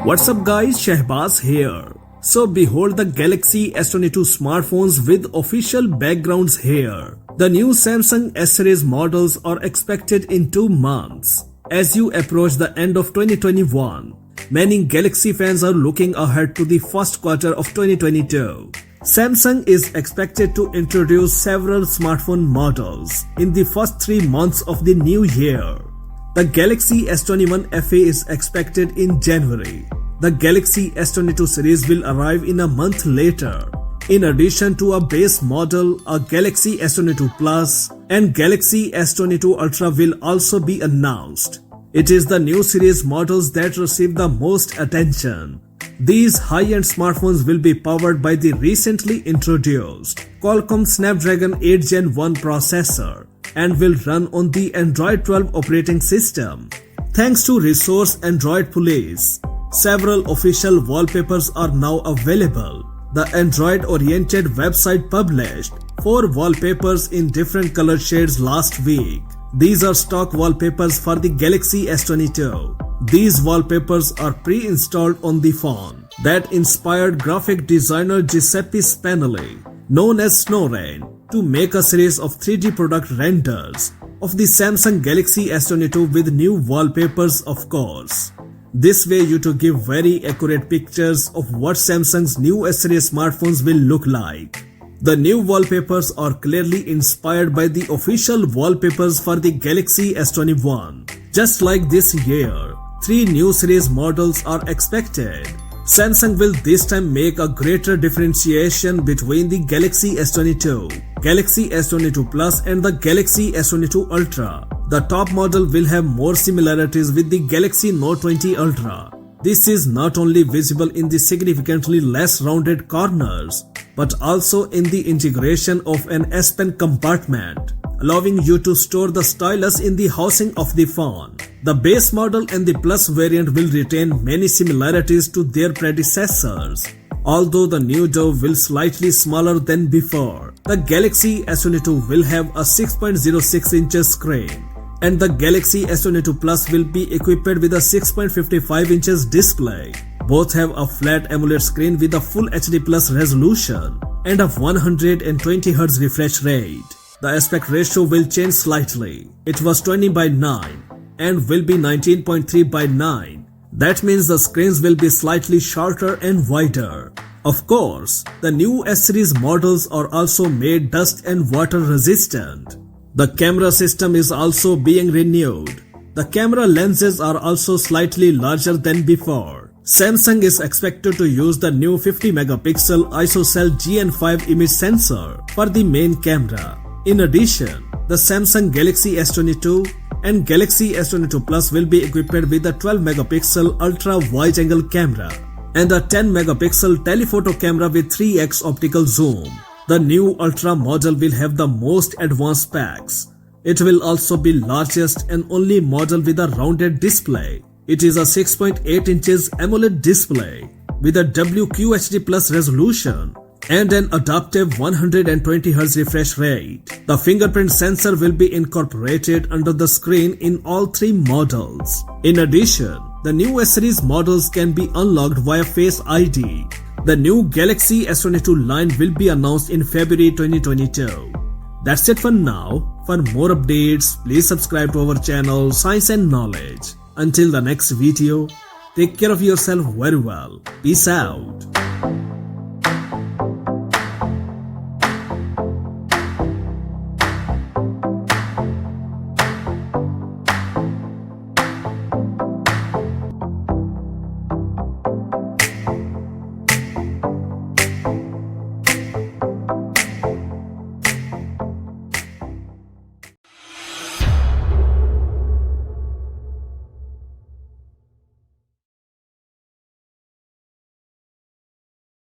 What's up guys, Shehbaz here. So behold the Galaxy S22 smartphones with official backgrounds here. The new Samsung S series models are expected in 2 months. As you approach the end of 2021, many Galaxy fans are looking ahead to the first quarter of 2022. Samsung is expected to introduce several smartphone models in the first 3 months of the new year. The Galaxy S21 FE is expected in January. The Galaxy S22 series will arrive in a month later. In addition to a base model, a Galaxy S22 Plus and Galaxy S22 Ultra will also be announced. It is the new series models that receive the most attention. These high-end smartphones will be powered by the recently introduced Qualcomm Snapdragon 8 Gen 1 processor and will run on the Android 12 operating system. Thanks to Resource Android Police, several official wallpapers are now available. The Android-oriented website published 4 wallpapers in different color shades last week. These are stock wallpapers for the Galaxy S22. These wallpapers are pre-installed on the phone. That inspired graphic designer Giuseppe Spinelli, known as Snowrain, to make a series of 3D product renders of the Samsung Galaxy S22 with new wallpapers, of course. This way you to give very accurate pictures of what Samsung's new S-series smartphones will look like. The new wallpapers are clearly inspired by the official wallpapers for the Galaxy S21. Just like this year, 3 new series models are expected. Samsung will this time make a greater differentiation between the Galaxy S22, Galaxy S22 Plus and the Galaxy S22 Ultra. The top model will have more similarities with the Galaxy Note 20 Ultra. This is not only visible in the significantly less rounded corners, but also in the integration of an S Pen compartment, allowing you to store the stylus in the housing of the phone. The base model and the Plus variant will retain many similarities to their predecessors. Although the new door will slightly smaller than before, the Galaxy S22 will have a 6.06 inches screen, and the Galaxy S22 Plus will be equipped with a 6.55 inches display. Both have a flat AMOLED screen with a Full HD Plus resolution and a 120Hz refresh rate. The aspect ratio will change slightly. It was 20:9 and will be 19:3:9. That means the screens will be slightly shorter and wider. Of course, the new S-series models are also made dust and water resistant. The camera system is also being renewed. The camera lenses are also slightly larger than before. Samsung is expected to use the new 50 megapixel ISOCELL GN5 image sensor for the main camera. In addition, the Samsung Galaxy S22 and Galaxy S22 Plus will be equipped with a 12 megapixel ultra wide angle camera and a 10 megapixel telephoto camera with 3x optical zoom. The new Ultra model will have the most advanced specs. It will also be largest and only model with a rounded display. It is a 6.8 inches AMOLED display with a WQHD Plus resolution and an adaptive 120Hz refresh rate. The fingerprint sensor will be incorporated under the screen in all 3 models. In addition, the new S-series models can be unlocked via Face ID. The new Galaxy S22 line will be announced in February 2022. That's it for now. For more updates, please subscribe to our channel Science and Knowledge. Until the next video, take care of yourself very well. Peace out.